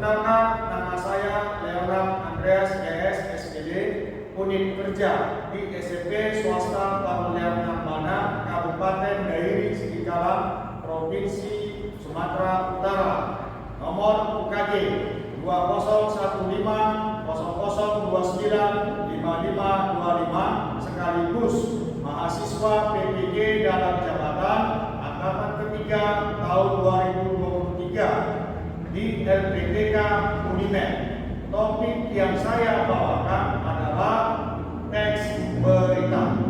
Perkenalkan, nama saya Leonard Andreas ES SPD, unit kerja di SMP Swasta Pamulian Nambana, Kabupaten Dairi Sidikalang, Provinsi Sumatera Utara. Nomor UKJ 201500295525 sekaligus mahasiswa PPG dalam jabatan angkatan ketiga tahun 2023 di LPTK Unimed. Topik yang saya bawakan adalah teks berita.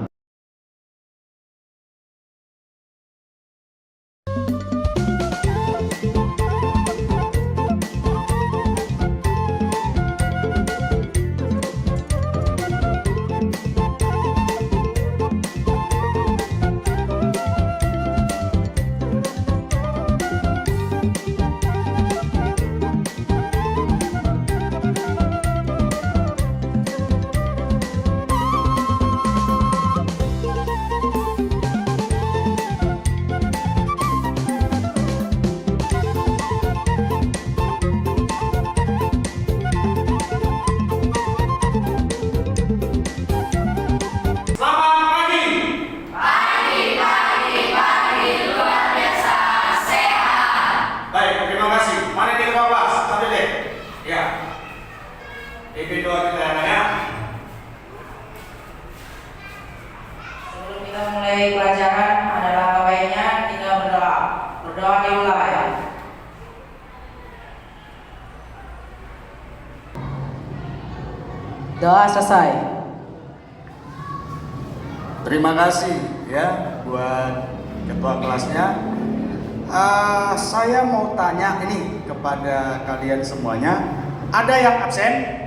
Doa kita ya. Sebelum kita mulai pelajaran, adalah baiknya kita berdoa. Berdoa dimulai. Doa selesai. Terima kasih ya buat ketua kelasnya. Saya mau tanya ini kepada kalian semuanya. Ada yang absen?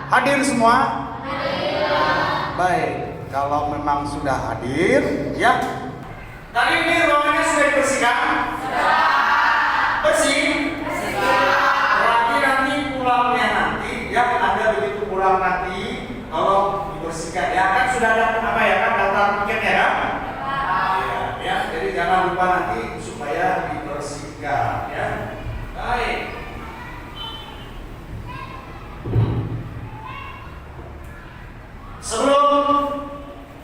Hadir semua? Hadir. Baik, kalau memang sudah hadir, ya. Tadi ini ruangannya sudah dibersihkan? Sudah. Bersih? Bersih. Berarti nanti pulangnya nanti, ya Anda begitu pulang nanti, kalau dibersihkan ya kan sudah ada apa ya kan daftar tiketnya kan? Ya, jadi jangan lupa nanti supaya dibersihkan, ya. Baik. Sebelum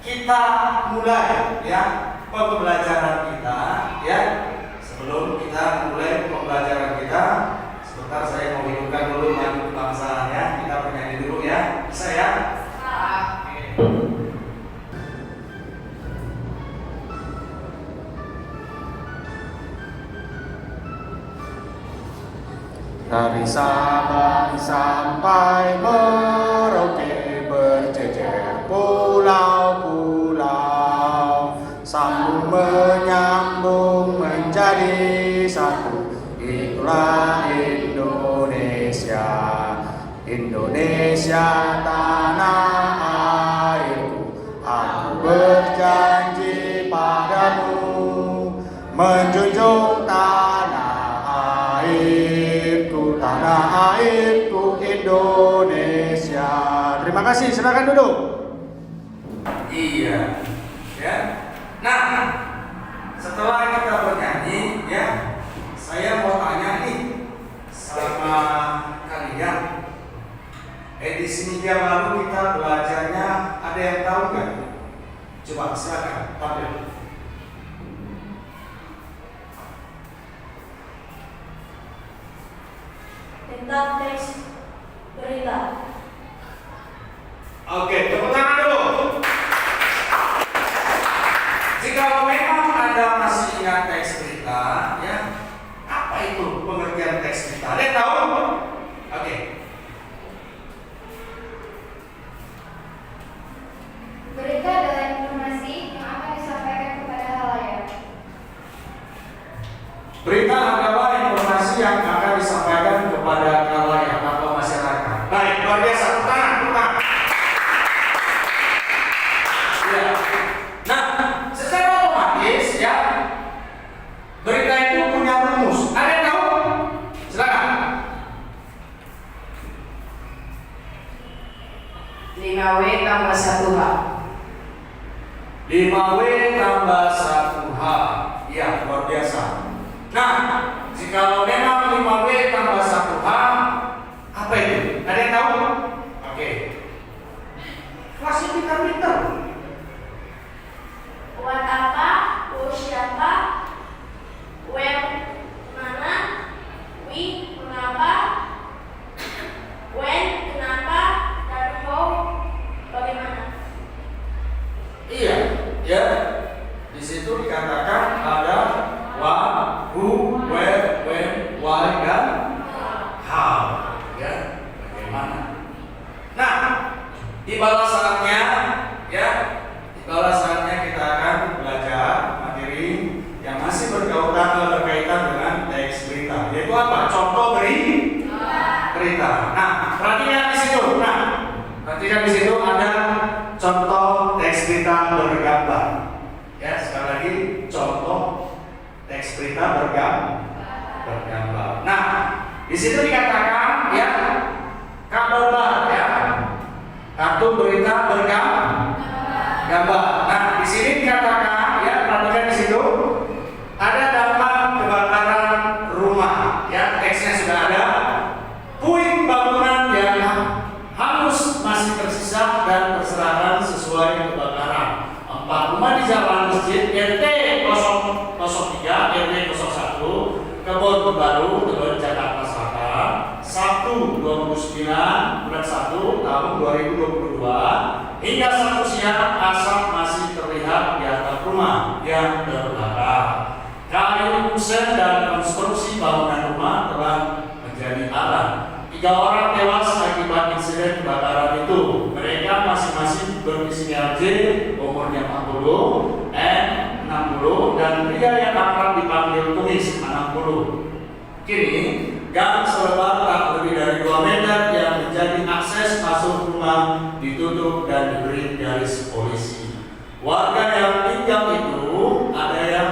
kita mulai ya pembelajaran kita ya, sebelum kita mulai pembelajaran kita, sebentar saya mau hidupkan dulu lagu kebangsaan ya. Kita bernyanyi dulu ya, bisa ya? Dari Sabang sampai Merauke berjejer pulau-pulau, sambung menyambung menjadi satu. Itulah Indonesia, Indonesia tanah airku. Aku berjanji padamu menjunjung tanah airku, tanah airku Indonesia. Terima kasih, silakan duduk. Iya, ya. Nah, setelah kita bernyanyi, ya, saya mau tanya nih sama kalian. Edisi minggu yang lalu kita belajarnya ada yang tahu nggak? Coba silakan tampil. Tentang teks berita. Oke, tepuk tangan dulu. Jika memang Anda masih ingat teks berita, ya, apa itu pengertian teks berita? Ada yang tahu? Oke. Berita adalah informasi yang akan disampaikan kepada halayak. Berita adalah informasi yang akan disampaikan kepada khalayak atau masyarakat. Baik, luar biasa. Tepuk tangan, tepuk tangan. Ya. Nah, secara otomatis ya, berita itu punya rumus. Ada yang tahu? Silakan. 5W tambah 1H. 5W tambah 1H. Ya, luar biasa. Nah, jika Jikalau memang 5W tambah 1H, apa itu? Ada yang tahu? Oke. Kelasnya pintar-pintar. Buat apa? U siapa? Where mana? We mengapa? When kenapa? Dan how bagaimana? Iya, ya. Di situ dikatakan ada what, who, where, when, why, dan how. Ya, bagaimana? Nah, tibalah saatnya, ya, tibalah saatnya kita akan belajar materi yang masih berkaitan dengan teks berita. Yaitu apa? Contoh berita. Nah, perhatikan di situ. Nah, perhatikan di situ ada contoh teks berita bergambar. Ya, sekali lagi contoh teks berita bergambar. Nah, di situ dikatakan ya kabar ya kartu berita bergambar. Nah, di sini dikatakan ya perhatikan di situ ada dampak kebakaran rumah. Ya, teksnya sudah ada. Puing bangunan yang hangus masih tersisa dan berserakan sesuai kebakaran. 4 rumah di jalan masjid RT 003 RT 01 Kebon Baru Tebet Jakarta Selatan Sabtu 29 bulan 1 tahun 2022 hingga Sabtu siang asap masih terlihat di atap rumah yang terbakar. Kayu kusen dan konstruksi bangunan rumah telah menjadi alat. 3 orang tewas akibat insiden kebakaran itu. Mereka masing-masing berinisial J, umurnya 40, N 60, dan pria yang akrab dipanggil Kumis 60. Kini, gang selebar tak lebih dari 2 meter yang menjadi akses masuk rumah ditutup dan diberi garis polisi. Warga yang tinggal itu ada yang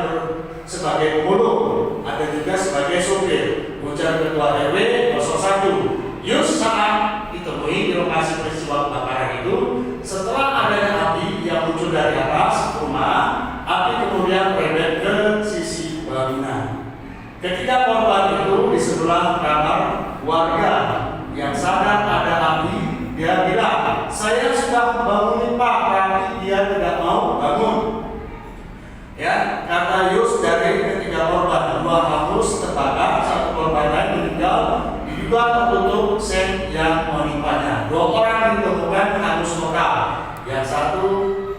sebagai pemulung, ada juga sebagai sopir. Ujar Ketua RW 01, Yus saat ditemui di lokasi peristiwa kebakaran itu, setelah adanya api yang muncul dari atas rumah, api kemudian merebet ke sisi bangunan. Ketika korban itu di sebelah kamar warga yang sadar ada api, dia bilang, saya sudah bangunin Pak, tapi dia tidak mau bangun. Ya, kata Yus dari ketiga korban, 2 hangus terbakar, 1 korban lain meninggal, diduga tertutup sen yang menimpanya. 2 orang ditemukan hangus total, yang 1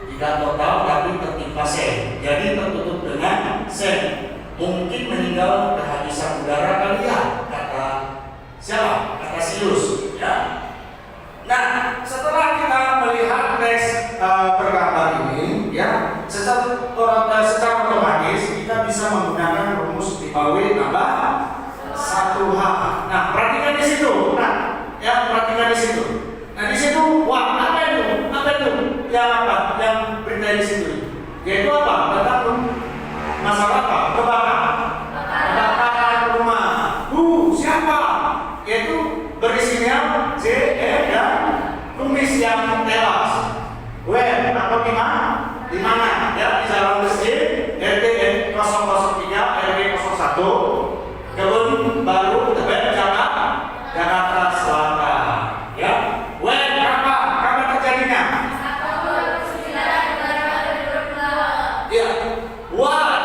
tidak total tapi tertimpa sen, jadi tertutup dengan sen. Mungkin meninggal kehabisan udara kali ya, kata siapa? Kata si Yus. Ya. Nah, setelah kita melihat teks bergambar ini, ya, secara otomatis kita bisa menggunakan rumus 5W tambah 1H. Nah, perhatikan di situ. Nah, ya perhatikan di situ. Nah, di situ, wah, apa itu? Apa itu? Yang apa? Yang berita di situ. Yaitu apa? Tentang masalah apa? Kebakaran rumah. Siapa? Yaitu berisinya J, E, dan Kumis yang tewas. Where atau di mana? Ya, di jalan masjid RT 003 RW 01 Kebun Baru Tebet Jakarta Selatan. Ya, where kapan terjadinya? Ya, what?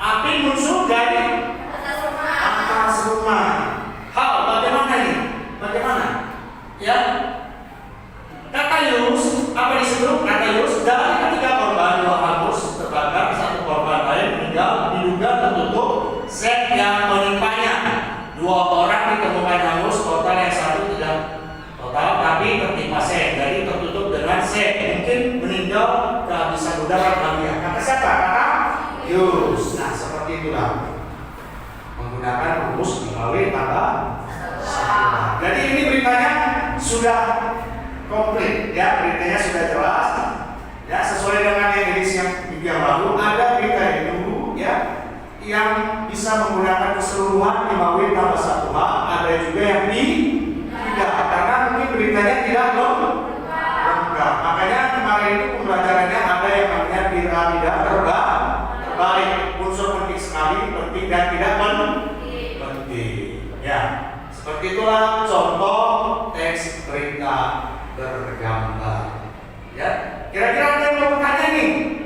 Api muncul dari atas rumah. How? Bagaimana ini? Bagaimana? Ya. Kata Yus, apa disebut? Kata Yus, dari ketiga korban 2 hangus terbakar, 1 korban lain meninggal, diduga tertutup set yang menimpanya. 2 orang ditemukan hangus, total yang 1 tidak total, tapi tertimpa set, jadi tertutup dengan set. Mungkin meninggal kehabisan udara kali ya. Kata siapa? Kata Yus. Nah, seperti itulah menggunakan rumus 5W tambah 1H. Jadi ini beritanya sudah komplit, ya, beritanya sudah jelas, ya, sesuai dengan yang edisi yang lalu. Ada berita yang dulu, ya, yang bisa menggunakan keseluruhan 5W tambah 1H, ada juga yang tidak, karena mungkin beritanya tidak lengkap. Makanya kemarin itu pembelajarannya ada yang namanya piramida terbalik, unsur penting sekali, penting dan tidak penting. Begitulah contoh teks berita bergambar. Ya, kira-kira ada yang mau bertanya nih?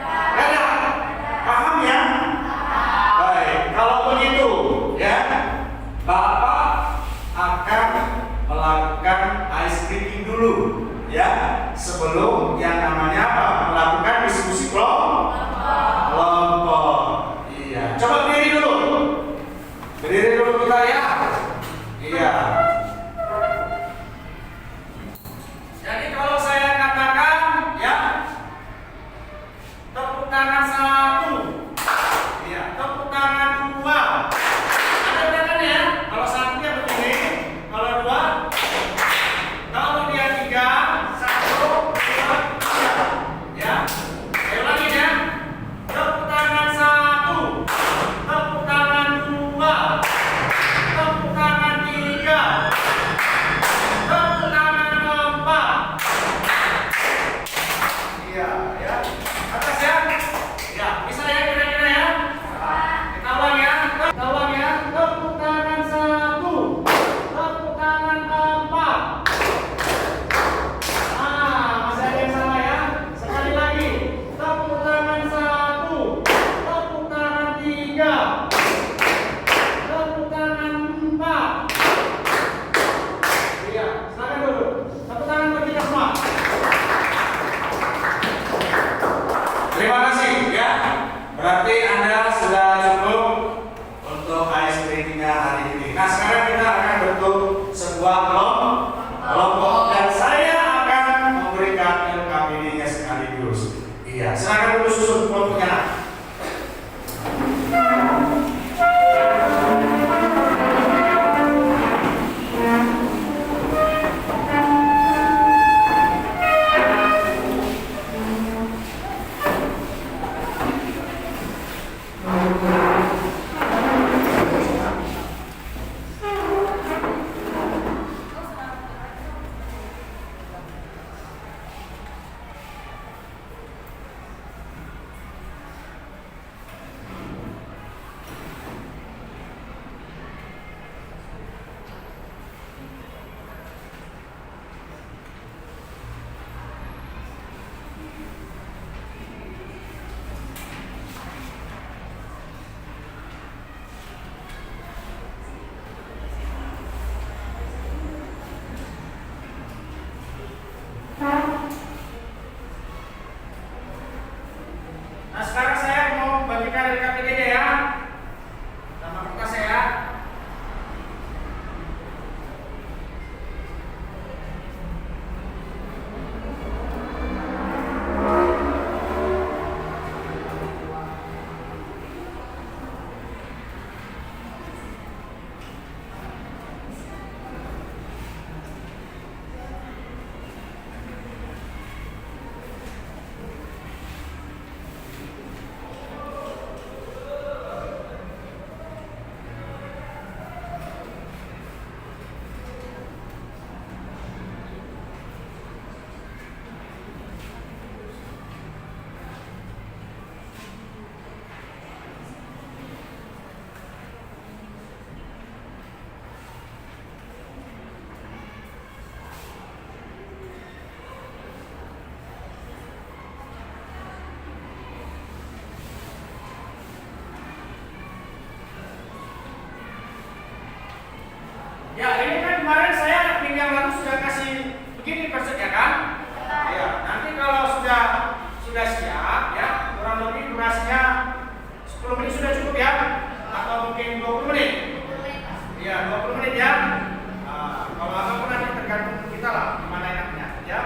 Ada? Paham ya? Baik, kalau begitu, ya, Bapak akan melakukan ice breaking dulu, ya, sebelum yang namanya apa? Melakukan diskusi kelompok. Iya, coba berdiri dulu. Berdiri dulu kita ya. Iya. Jadi kalau saya katakan ya, tepuk tangan 1. Iya, tepuk tangan 2. Ada bedakannya ya? Kalau 1 dia begini, kalau 2, kalau dia 3, 1, 2, 3. Ya. Ayo lagi ya. Tepuk tangan 1. Tepuk tangan 2. Tepuk tangan 3. Tepuk tangan 4. Iya, ya. Atas ya. Ya, bisa ya kira-kira ya. Kita ulang ya. Kita ulang ya. Tepuk tangan 1. Tepuk tangan 4. Masih ada yang salah ya. Sekali lagi. Tepuk tangan 1. Tepuk tangan 3. Tepuk tangan 4. Iya, silakan dulu. Tepuk tangan buat kita semua. Terima kasih ya. Berarti Anda sudah cukup untuk ice breaking-nya hari ini. Nah, sekarang kita akan bentuk sebuah kelompok dan saya akan memberikan LKPD-nya sekaligus. Iya, silakan dulu susun kelompoknya. Nah, sekarang saya mau bagikan LKPD-nya ya. Sama kertas saya. Ya, ini kan kemarin saya minggu yang lalu sudah kasih begini persnya kan? Ya, nanti kalau sudah siap ya, kurang lebih durasinya 10 menit sudah cukup ya? Atau mungkin 20 menit? Iya, 20 menit ya. Kalau apapun nanti tergantung kita lah gimana enaknya ya.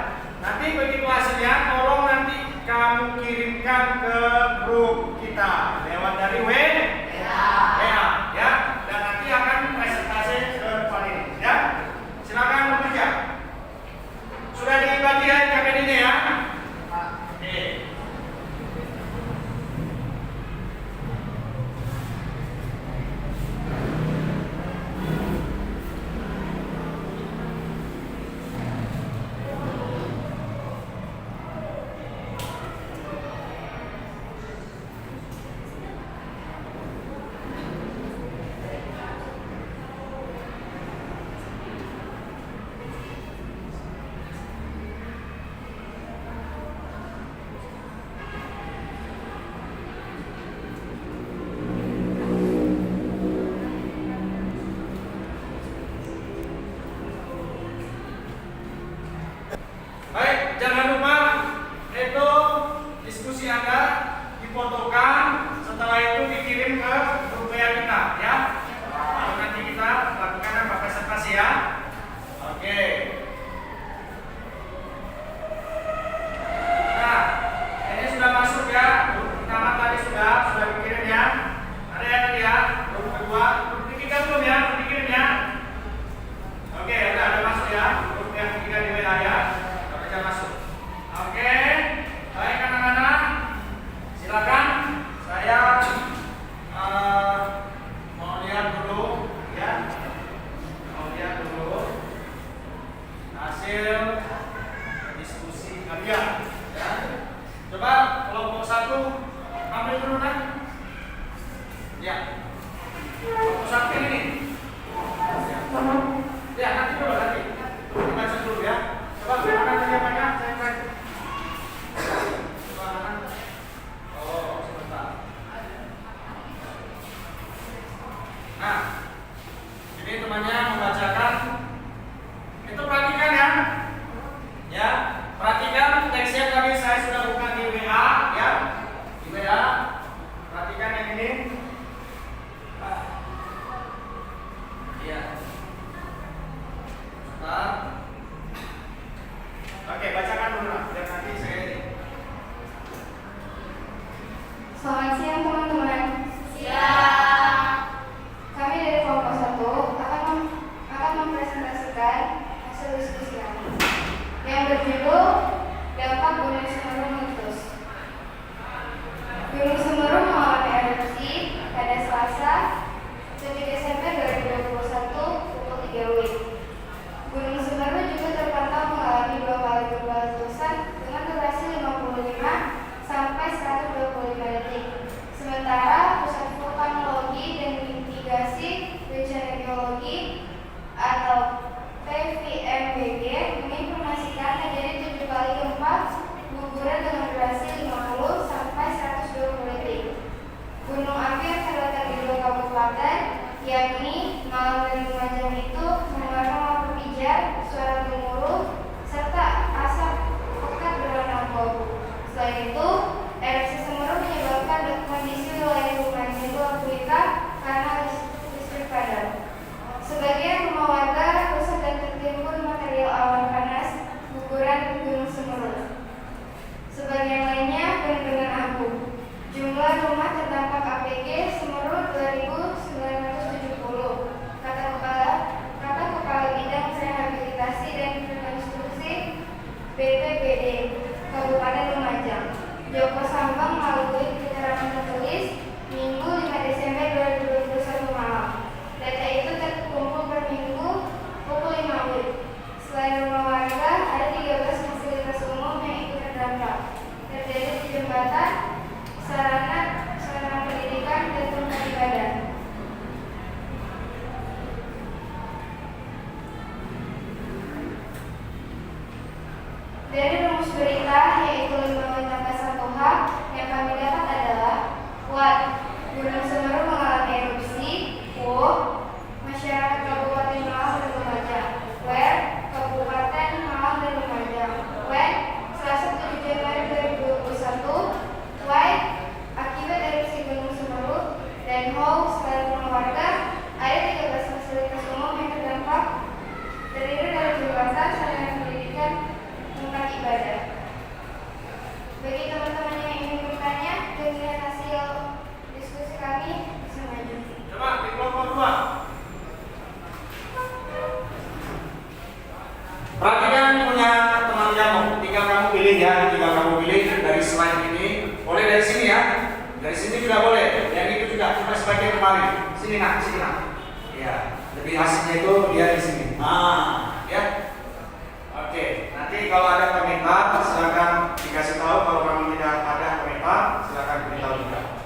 Nanti begitu hasilnya tolong nanti kamu kirimkan ke grup kita lewat dari WA ya, dan nanti akan presentasi ke depan ini ya. Silakan bekerja. Sudah diskusi Anda difotokan, setelah itu dikirim ke grup WA kita ya. Lalu nanti kita lakukan presentasi ya. Oke. Nah, ini sudah masuk ya. Grup pertama tadi sudah dikirim ya. Ada ya tadi ya. Grup kedua, grup ketiga belum ya? Grup dikirim ya. Oke, ada masuk ya. Grup yang ketiga di WA ya. Sudah masuk. Oke. Baik anak-anak. Silakan. Saya mau lihat dulu ya. Mau lihat dulu hasil diskusi kalian ya. Coba kelompok 1 ambil dulu nah. Ya. Kelompok 1 ini. Ya, nanti dulu nanti. Dibaca dulu ya. Coba silakan banyak saya bantu. Oh, sebentar. Nah, ini temannya membacakan. Itu perhatikan ya. Ya, perhatikan teksnya tadi saya sudah buka di WA ya. Di WA. Perhatikan yang ini. Iya. Sebentar. Oke, bacakan dulu lah, biar nanti saya ini. Selamat siang teman-teman. Siang. Kami dari kelompok 1 akan mempresentasikan hasil diskusi kami yang berjudul dampak Gunung Semeru meletus. Gunung Semeru mengalami erupsi pada Selasa 7 Desember 2021 pukul 3 WIB. Gunung Semeru juga terpantau mengalami 2 kali gempa letusan dengan durasi 55 sampai 125 detik. Sementara Pusat Vulkanologi dan Mitigasi Bencana Geologi atau PVMBG menginformasikan terjadi 7 kali gempa guguran dengan durasi 50 sampai 120 detik. Gunung api yang terletak di 2 kabupaten yakni Malang dan Lumajang itu mengeluarkan lampu pijar, suara gemuruh, serta asap pekat berwarna abu-abu. Selain itu, erupsi Semeru menyebabkan kondisi wilayah Lumajang gelap gulita karena listrik padam. Sebagian rumah warga rusak dan tertimbun material awan panas guguran Gunung Semeru. Sebagian lainnya penuh dengan abu. Jumlah rumah terdampak APG Semeru 2.970. Kata Kepala Bidang Rehabilitasi dan Rekonstruksi BPBD Kabupaten Lumajang, Joko Sambang melalui keterangan tertulis Minggu 5 Desember 2021 malam. Data itu terkumpul per minggu pukul 5 WIB. Selain rumah warga, ada 13 fasilitas umum yang ikut terdampak. Terjadi di jembatan, sarana pendidikan, dan tempat ibadah. Dari rumus berita yaitu 5W+1H yang kami dapat adalah What? Gunung Semeru mengalami erupsi. Wo, masyarakat Kabupaten Malang dan Lumajang. Where? Kabupaten Malang dan Lumajang. When? Selasa 7 Januari 2021. Why? Akibat erupsi Gunung Semeru. Dan how? Selain rumah warga, ada 13 fasilitas umum yang terdampak, terdiri dari jembatan, sarana pendidikan, tempat ibadah. Bagi teman-teman yang ingin bertanya dan melihat hasil diskusi kami, bisa maju. Coba di kelompok 2. Perhatikan punya teman kamu. Tinggal kamu pilih ya, tinggal kamu pilih dari slide ini. Boleh dari sini ya. Dari sini juga boleh. Yang itu juga cuma sebagian kemarin. Sini nak, sini nak. Ya, lebih hasilnya itu dia di sini. Ah, ya. Oke, nanti kalau ada komentar silakan dikasih tahu. Kalau kamu tidak ada komentar, silakan beritahu juga.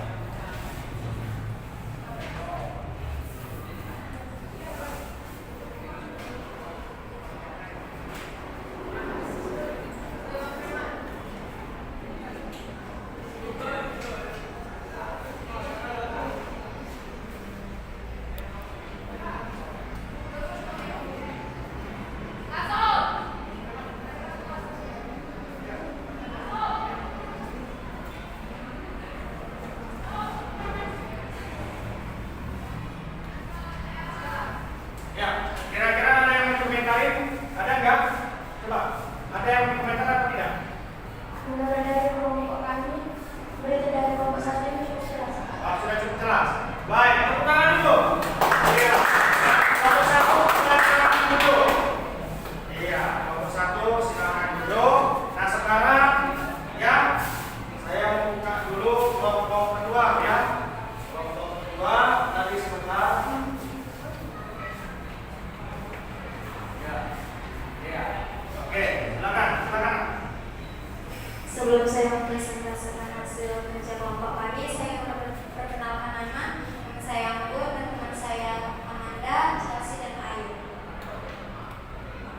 hasil kerja kelompok kami. Saya memperkenalkan nama saya Anggun dan teman saya Amanda, Chelsea, dan Ayu.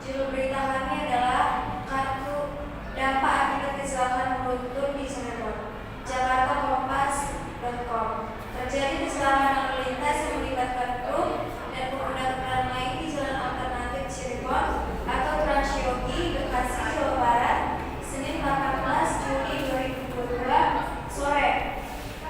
Judul berita kami adalah kartu dampak akibat kecelakaan beruntun di Cirebon. jakartakompas.com. Terjadi kecelakaan lalu lintas yang melibatkan truk dan pengguna kendaraan lain di jalan alternatif Cirebon atau Transyogi, Bekasi, Jawa Barat, Senin 18 Juli 2022 sore.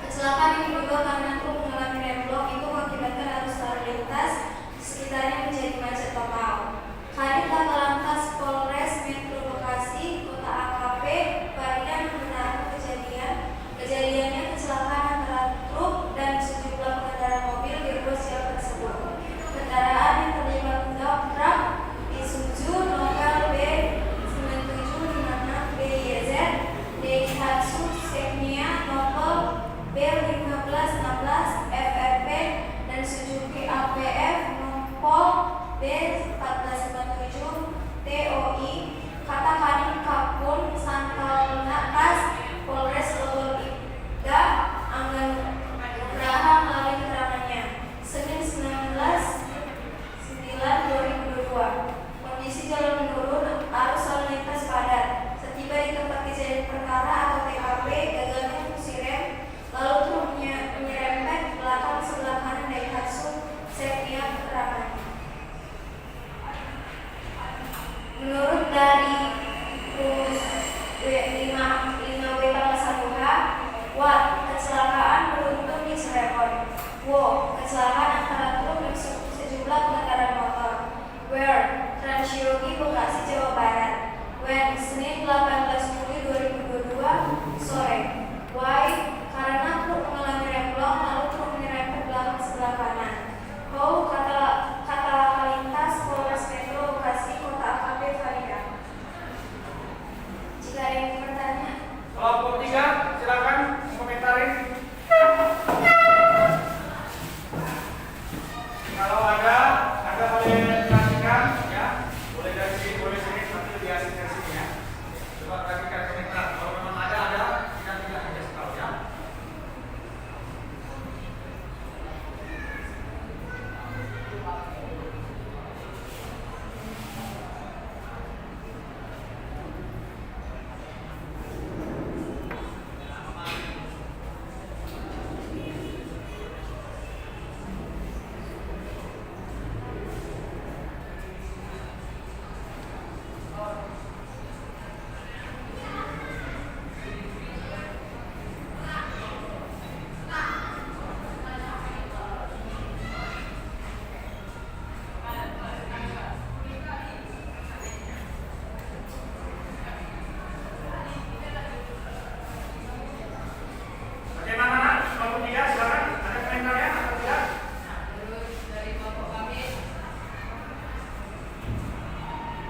Kecelakaan yang diduga karena truk mengalami remblong itu mengakibatkan arus lalu lintas di sekitarnya menjadi macet total. Kadit Lantas Polres Metro Bekasi, Kota AKP, Farida membenarkan kejadiannya kecelakaan antara truk dan sejumlah pengendara mobil di ruas jalan tersebut. Kendaraan yang terlibat menabrak Isuzu Nogal B9756 BYZ, Daihatsu Xenia Novel B1516 FRP, dan Suzuki APF Nompol B1457 TOI, kata Kadin Kapun Santalnakas Polres Bogor Ibda Angga Nugraha melalui keterangannya Senin 19/9/2022. Kondisi jalan menurun, arus lalu lintas padat. Setiba di tempat kejadian perkara atau TKP, gagalnya fungsi rem, lalu truk menyerempet belakang sebelah kanan Daihatsu Xenia keterangan. Menurut dari Rus 5W1H, Wat, kecelakaan beruntun di Cirebon. Wo, kecelakaan antara truk dan sejumlah pengendara motor. Where, Transyogi, Bekasi, Jawa Barat. When, Senin 18 Juli 2022 sore. Why, karena truk mengalami remblong lalu truk menyerempet belakang sebelah kanan. How, kata laka lintas Polres Metro Bekasi, Kota AKP Farida. Jika ada yang bertanya, Kelompok 3, silakan komentarin. Kalau ada boleh perhatikan ya. Boleh dari sini, boleh sini, nanti lebih asik dari sini ya. Coba perhatikan komentar. Kalau memang ada, kita tidak kasih tahu ya.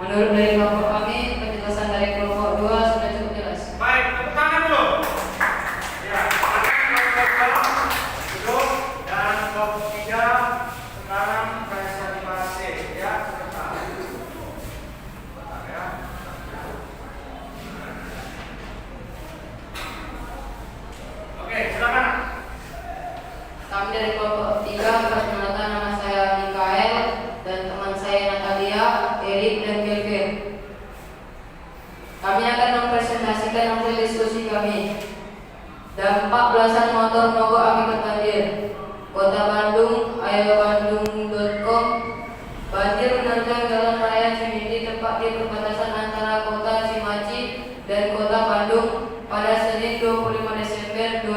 Menurut dari kelompok kami, penjelasan dari kelompok 2 sudah cukup jelas. Baik, tepuk tangan dulu. Ya, kelompok 2 duduk dan kelompok 3 sekarang presentasi ya, sebentar. Sebentar ya. Oke, silakan. Kami dari kelompok 3 perkenalkan, nama saya Mikael dan teman saya Natalia, Erik, dan Kelvin. Kami akan mempresentasikan hasil diskusi kami. Dampak belasan motor mogok akibat banjir. Kota Bandung, ayobandung.com. Banjir menerjang jalan raya Cimindi tepat di perbatasan antara kota Cimaci dan kota Bandung pada Senin 25 Desember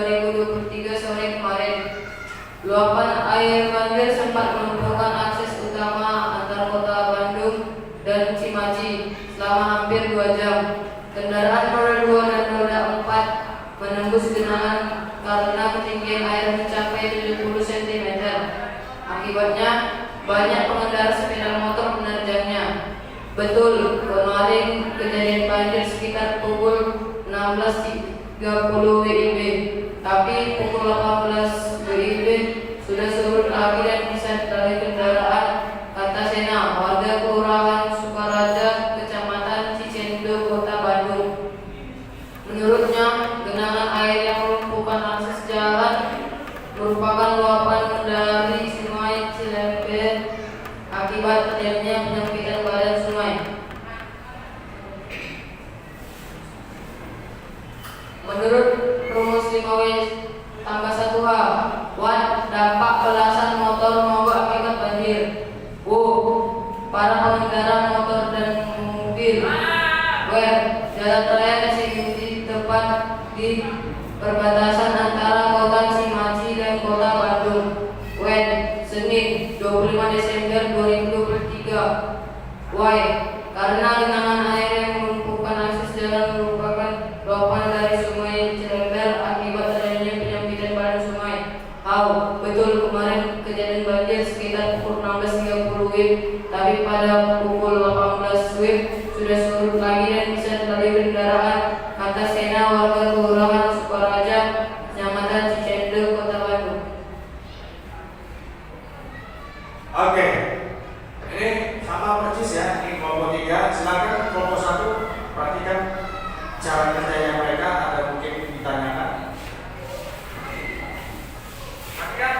2023 sore kemarin. Luapan air banjir sempat melumpuhkan akses utama antar kota Bandung dan Cimaci selama hampir 2 jam. Kendaraan roda 2 dan roda 4 menembus genangan karena ketinggian air mencapai 70 cm. Akibatnya, banyak pengendara sepeda motor menerjangnya. Betul, kemarin kejadian banjir sekitar pukul 16.30 WIB, tapi pukul 18 WIB sudah surut lagi dan bisa dilalui kendaraan, kata Sena, warga Kelurahan Sukaraja, Kecamatan Cicendo, Kota Bandung. Menurutnya, genangan air yang Menurut rumus 5W tambah 1H, Wan, dampak belasan motor mogok akibat banjir. Wo, para pengendara motor dan mobil. W, jalan raya eksekusi tepat di perbatasan antara kota Cimahi dan kota Bandung. W, Senin 25 Desember 2023. Y, karena genangan air yang melumpuhkan akses jalan merupakan luapan dari sungai Cilember akibat adanya penyempitan badan sungai. How, betul kemarin kejadian banjir sekitar pukul 16.30 WIB, tapi pada pukul 18 WIB sudah surut lagi dan bisa dilalui kendaraan. Kata Sena, warga Kelurahan Sukaraja, Kecamatan Cicendo, Kota Bandung. Oke, ini sama persis ya. Ini kelompok 3. Silakan kelompok 1 perhatikan cara kerjanya mereka. Ada mungkin ditanyakan. Perhatikan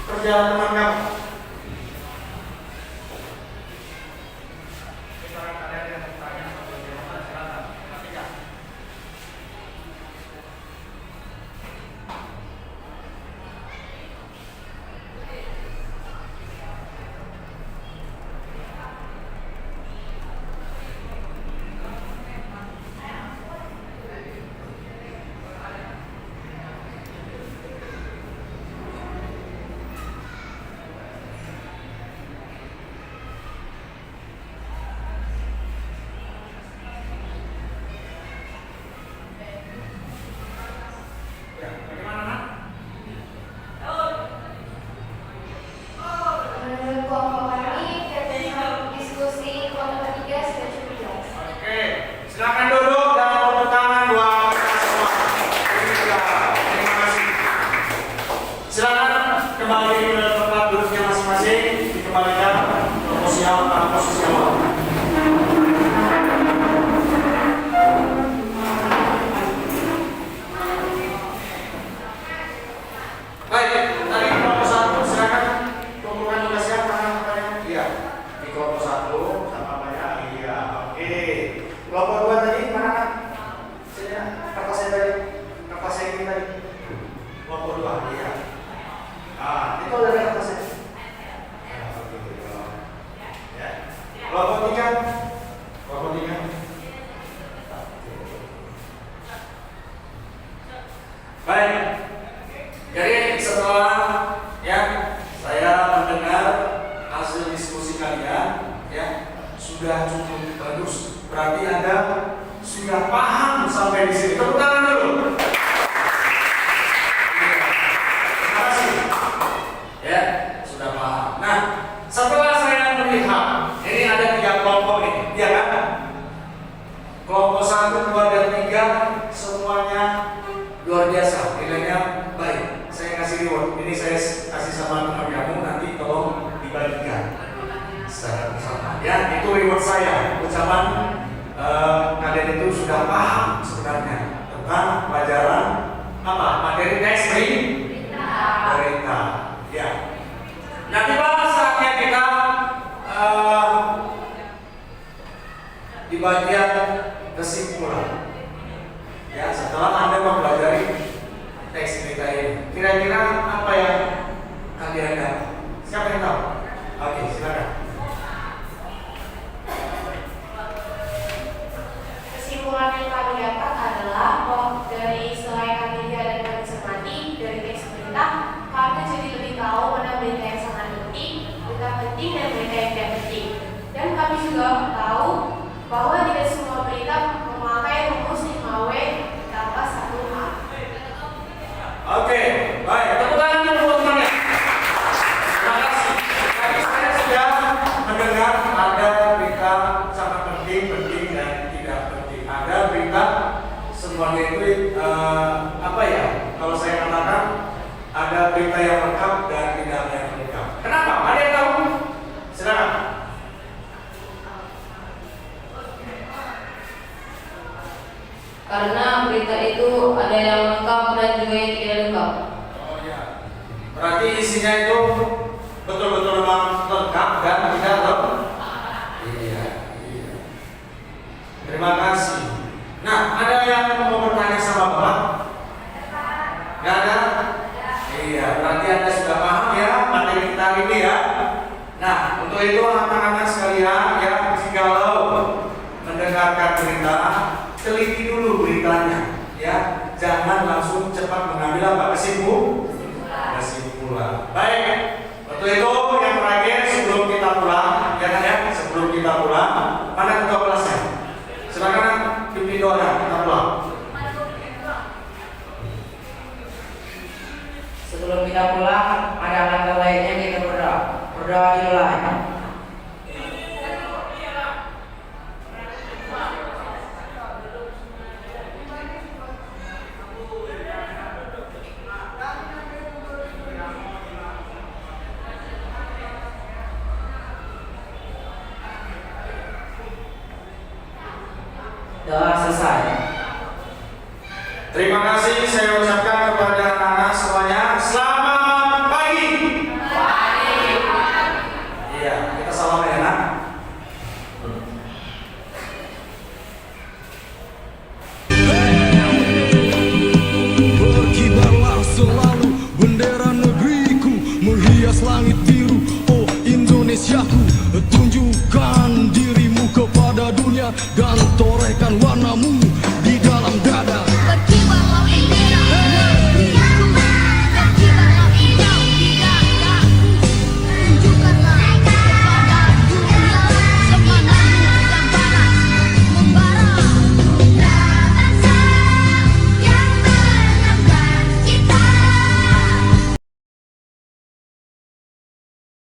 kerja teman kamu. Menurut kelompok kami, ketentuan diskusi kelompok 3 sudah cukup jelas. Oke, silakan duduk dan tepuk tangan buat kita semua. Terima kasih. Silakan kembali ke tempat duduknya masing-masing. Dikembalikan ke posisi awal. Baik, tadi kelompok 1 silakan kumpulkan tugasnya mana? Iya, di kelompok 1 sama banyak. Iya, oke. Kelompok 2 tadi mana kan? Saya kertas saya ini tadi. Kelompok 2, iya. Ah, itu ada kertasnya. Ya. Kelompok 3. Kelompok 3. Baik. Jadi setelah ya saya mendengar hasil diskusi kalian ya sudah cukup bagus. Berarti Anda sudah paham sampai di sini. Tepuk tangan dulu. Terima kasih. Ya, sudah paham. Nah, setelah saya melihat ini ada 3 kelompok ini, ya kan? Kelompok 1, 2, dan 3 semuanya luar biasa, nilainya baik. Saya kasih reward. Ini saya kasih sama teman kamu, nanti tolong dibagikan secara bersama. Ya, itu reward saya. Ucapan kalian itu sudah paham sebenarnya tentang pelajaran apa? Materi teks perintah. Ya. Nah, tiba saatnya kita di bagian kesimpulan. Ya, setelah Anda mempelajari teks berita ini, kira-kira apa yang kalian dapat? Siapa yang tahu? Oke, silakan. Kesimpulan yang kami dapat adalah bahwa dari selain kami dan kami cermati dari teks berita, kami jadi lebih tahu mana berita yang sangat penting, berita penting dan berita yang tidak penting. Dan kami juga tahu bahwa tidak semua berita memakai rumus 5W tambah 1H. Oke, baik. Tepuk tangan dulu buat temannya. Terima kasih. Tadi saya sudah mendengar ada berita sangat penting, dan tidak penting. Ada berita semuanya itu apa ya? Kalau saya katakan ada berita yang lengkap dan tidak yang lengkap. Kenapa? Ada yang tahu? Silakan. Karena berita itu ada yang lengkap dan juga yang tidak lengkap. Oh ya. Berarti isinya itu betul-betul memang lengkap dan tidak lengkap. Iya. Terima kasih. Nah, ada yang mau bertanya sama Bapak? Nggak ada? Iya, berarti Anda sudah paham ya materi kita hari ini ya. Nah, untuk itu anak-anak sekalian ya, jikalau mendengarkan berita, teliti dulu beritanya ya. Jangan langsung cepat mengambil apa? Kesimpulan. Baik. Untuk itu yang terakhir sebelum kita pulang, ya kan ya, sebelum kita pulang, mana ketua kelasnya? Silakan pimpin doa kita pulang. Sebelum kita pulang, ada langkah lainnya kita berdoa. Berdoa dimulai. Doa selesai. Terima kasih saya ucapkan kepada anak-anak semuanya. Selamat pagi. Iya, kita salam ya nak. Berkibarlah selalu bendera negeriku, menghias langit biru, oh Indonesiaku. Tunjukkan dirimu kepada dunia dan torehkan warnamu di dalam dada.